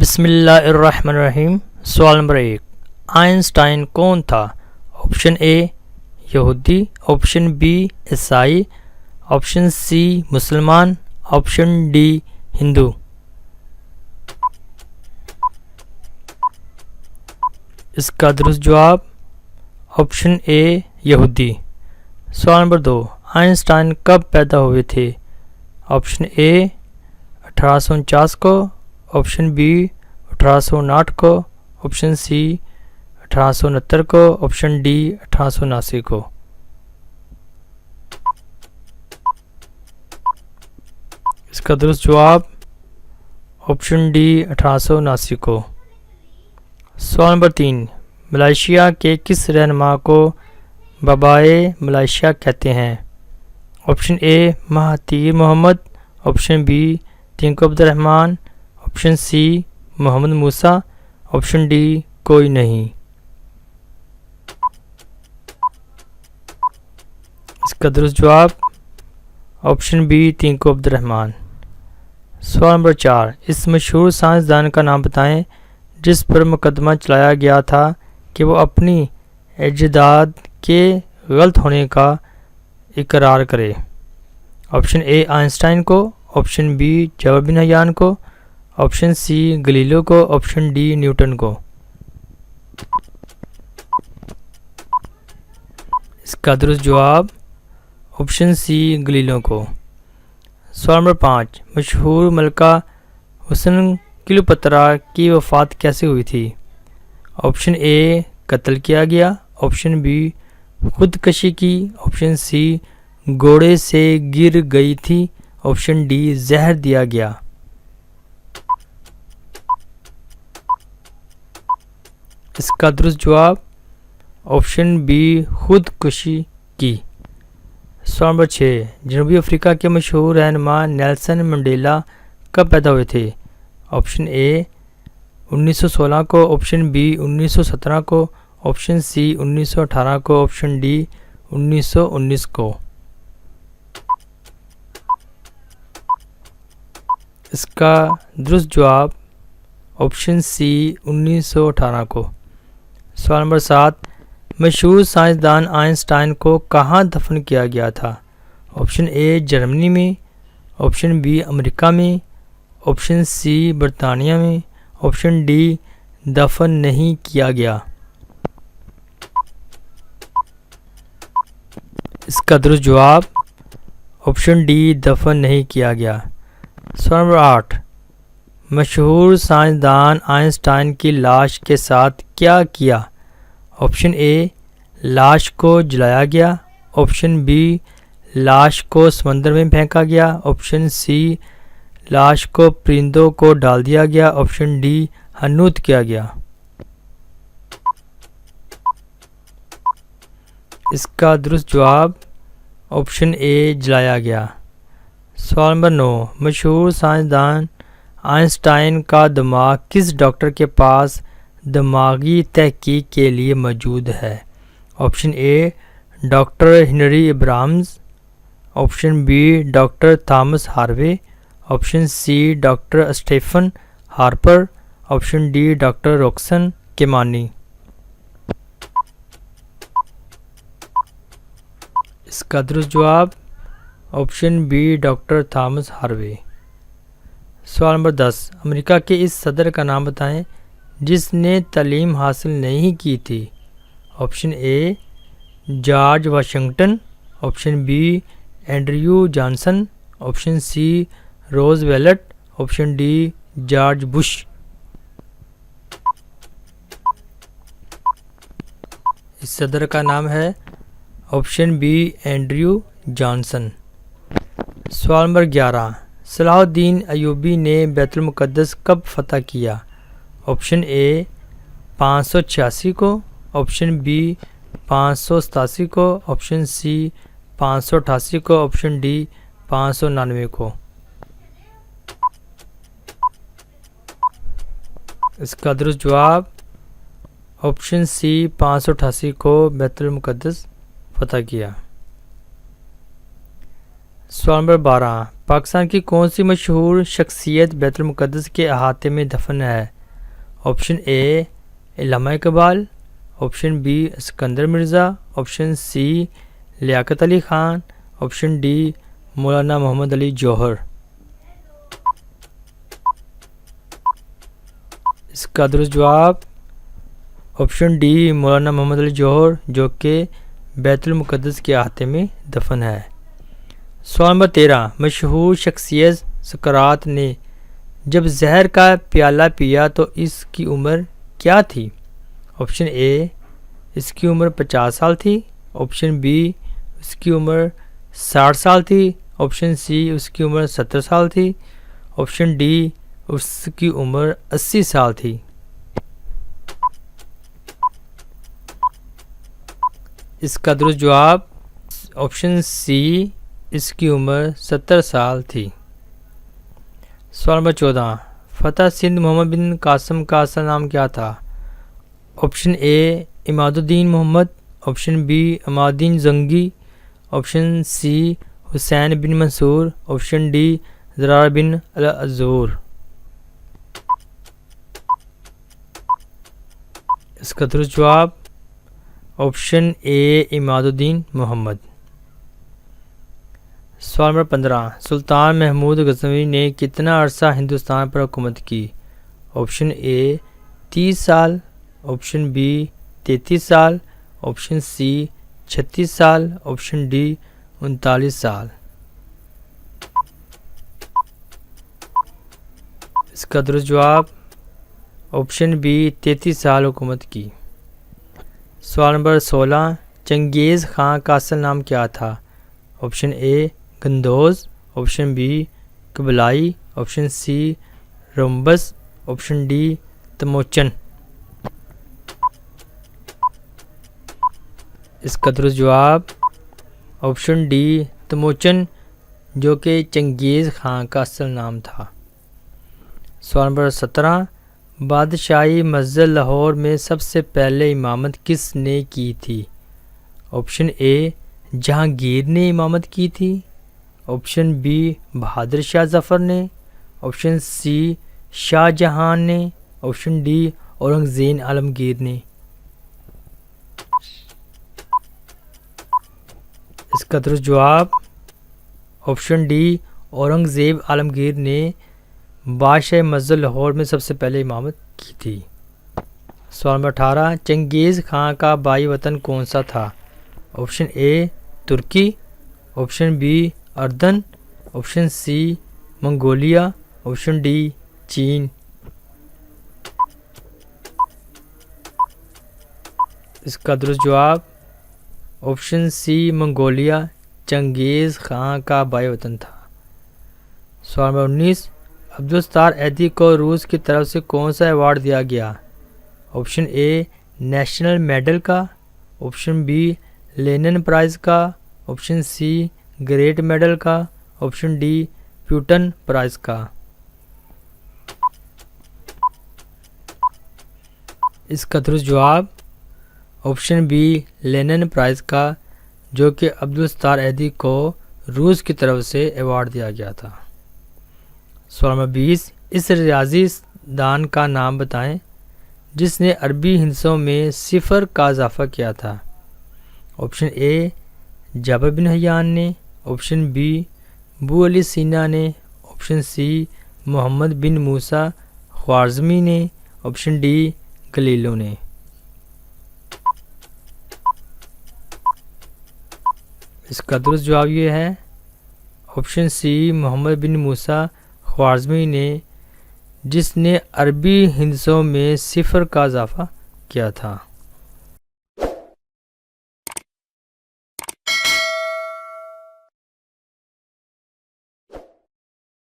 بسم اللہ الرحمن الرحیم۔ سوال نمبر 1، آئنسٹائن کون تھا؟ آپشن اے یہودی، آپشن بی عیسائی، آپشن سی مسلمان، آپشن ڈی ہندو۔ اس کا درست جواب آپشن اے یہودی۔ سوال نمبر 2، آئنسٹائن کب پیدا ہوئے تھے؟ آپشن اے 1849 کو، آپشن بی 1859 کو، آپشن سی 1869 کو، آپشن ڈی 1879 کو۔ اس کا درست جواب آپشن ڈی 1879 کو۔ سوال نمبر 3، ملائیشیا کے کس رہنما کو بابائے ملائیشیا کہتے ہیں؟ آپشن اے مہاتیر محمد، آپشن بی تینکو عبد الرحمن، آپشن سی محمد موسیٰ، آپشن ڈی کوئی نہیں۔ اس کا درست جواب آپشن بی تینکو عبد الرحمن۔ سوال نمبر 4، اس مشہور سائنسدان کا نام بتائیں جس پر مقدمہ چلایا گیا تھا کہ وہ اپنی اجداد کے غلط ہونے کا اقرار کرے۔ آپشن اے آئنسٹائن کو، آپشن بی جابر بن حیان کو، آپشن سی گلیلیو کو، آپشن ڈی نیوٹن کو۔ اس کا درست جواب آپشن سی گلیلیو کو۔ سوال نمبر 5، مشہور ملکہ حسن کلیوپاترا کی وفات کیسے ہوئی تھی؟ آپشن اے قتل کیا گیا، آپشن بی خودکشی کی، آپشن سی گھوڑے سے گر گئی تھی، آپشن ڈی زہر دیا گیا۔ اس کا درست جواب آپشن بی خودکشی کی۔ سوال نمبر 6، جنوبی افریقہ کے مشہور رہنما نیلسن منڈیلا کب پیدا ہوئے تھے؟ آپشن اے 1916 کو، آپشن بی 1917 کو، آپشن سی 1918 کو، آپشن ڈی 1919 کو۔ اس کا درست جواب آپشن سی 1918 کو۔ سوال نمبر 7، مشہور سائنسدان آئنسٹائن کو کہاں دفن کیا گیا تھا؟ آپشن اے جرمنی میں، آپشن بی امریکہ میں، آپشن سی برطانیہ میں، آپشن ڈی دفن نہیں کیا گیا۔ اس کا درست جواب آپشن ڈی دفن نہیں کیا گیا۔ سوال نمبر 8، مشہور سائنسدان آئنسٹائن کی لاش کے ساتھ کیا کیا؟ آپشن اے لاش کو جلایا گیا، آپشن بی لاش کو سمندر میں پھینکا گیا، آپشن سی لاش کو پرندوں کو ڈال دیا گیا، آپشن ڈی حنوط کیا گیا۔ اس کا درست جواب آپشن اے جلایا گیا۔ سوال نمبر 9، مشہور سائنسدان آئنسٹائن کا دماغ کس ڈاکٹر کے پاس دماغی تحقیق کے لیے موجود ہے؟ Option A doctor Henry Abrahams, option B doctor Thomas Harvey, option C doctor Stephen Harper, option D doctor Roxanne Kimani. اس کا درست جواب option B doctor Thomas Harvey. سوال نمبر 10، امریکہ کے اس صدر کا نام بتائیں جس نے تعلیم حاصل نہیں کی تھی؟ Option A George Washington, option B Andrew Johnson, option C Roosevelt, option D George Bush. اس صدر کا نام ہے آپشن بی اینڈریو جانسن۔ سوال نمبر 11، صلاح الدین ایوبی نے بیت المقدس کب فتح کیا؟ آپشن اے 586 کو، آپشن بی 587 کو، آپشن سی 588 کو، آپشن ڈی 599 کو۔ اس کا درست جواب آپشن سی 588 کو بیت المقدس فتح کیا۔ سوال نمبر 12، پاکستان کی کون سی مشہور شخصیت بیت المقدس کے احاطے میں دفن ہے؟ Option A Allama Iqbal, option B Iskander Mirza, option C Liaquat Ali Khan, option D Maulana Muhammad Ali Jauhar. اس کا درست جواب آپشن ڈی مولانا محمد علی جوہر، جو کہ بیت المقدس کے احاطے میں دفن ہے۔ سوال نمبر 13، مشہور شخصیت سقراط نے جب زہر کا پیالہ پیا تو اس کی عمر کیا تھی؟ آپشن اے اس کی عمر 50 سال تھی، آپشن بی اس کی عمر 60 سال تھی، آپشن سی اس کی عمر 70 سال تھی، آپشن ڈی اس کی عمر 80 سال تھی۔ اس کا درست جواب آپشن سی اس کی عمر 70 سال تھی۔ سوال نمبر 14، فتح سندھ محمد بن قاسم کا اصل نام کیا تھا؟ آپشن اے عماد الدین محمد، آپشن بی عماد الدین زنگی، آپشن سی حسین بن منصور، آپشن ڈی زرار بن العذور۔ اس کا درست جواب آپشن اے عماد الدین محمد۔ سوال نمبر 15، سلطان محمود غزنوی نے کتنا عرصہ ہندوستان پر حکومت کی؟ آپشن اے 30 سال، آپشن بی 33 سال، آپشن سی 36 سال، آپشن ڈی 39 سال۔ اس کا درست جواب آپشن بی 33 سال حکومت کی۔ سوال نمبر 16، چنگیز خان کا اصل نام کیا تھا؟ آپشن اے گندوز، option B Kublai, option C رمبس، آپشن ڈی تموچن۔ اس کا درست جواب آپشن ڈی تموچن، جو کہ چنگیز خان کا اصل نام تھا۔ سوال نمبر 17، بادشاہی مسجد لاہور میں سب سے پہلے امامت کس نے کی تھی؟ آپشن اے جہانگیر نے امامت کی تھی، آپشن بی بہادر شاہ ظفر نے، آپشن سی شاہ جہان نے، آپشن ڈی اورنگزیب عالمگیر نے۔ اس کا درست جواب آپشن ڈی اورنگزیب عالمگیر نے بادشاہ مسجد لاہور میں سب سے پہلے امامت کی تھی۔ سوال نمبر 18، چنگیز خان کا بائی وطن کون سا تھا؟ آپشن اے ترکی، آپشن بی اردن، option C Mongolia, option D چین۔ اس کا درست جواب آپشن سی منگولیا چنگیز خان کا بائی وطن تھا۔ سوال نمبر 19، عبدالستار ایدھی کو روس کی طرف سے کون سا ایوارڈ دیا گیا؟ آپشن اے نیشنل میڈل کا، آپشن بی لینن پرائز کا، آپشن سی گریٹ میڈل کا، آپشن ڈی پیوٹن پرائز کا۔ اس کا درست جواب آپشن بی لینن پرائز کا، جو کہ عبدالستار ایدھی کو روس کی طرف سے ایوارڈ دیا گیا تھا۔ سوال نمبر 20، اس ریاضی دان کا نام بتائیں جس نے عربی ہندسوں میں صفر کا اضافہ کیا تھا۔ آپشن اے جابر بن حیان نے، آپشن بی ابو علی سینا نے، آپشن سی محمد بن موسیٰ خوارزمی نے، آپشن ڈی گلیلو نے۔ اس کا درست جواب یہ ہے آپشن سی محمد بن موسیٰ خوارزمی نے، جس نے عربی ہندسوں میں صفر کا اضافہ کیا تھا۔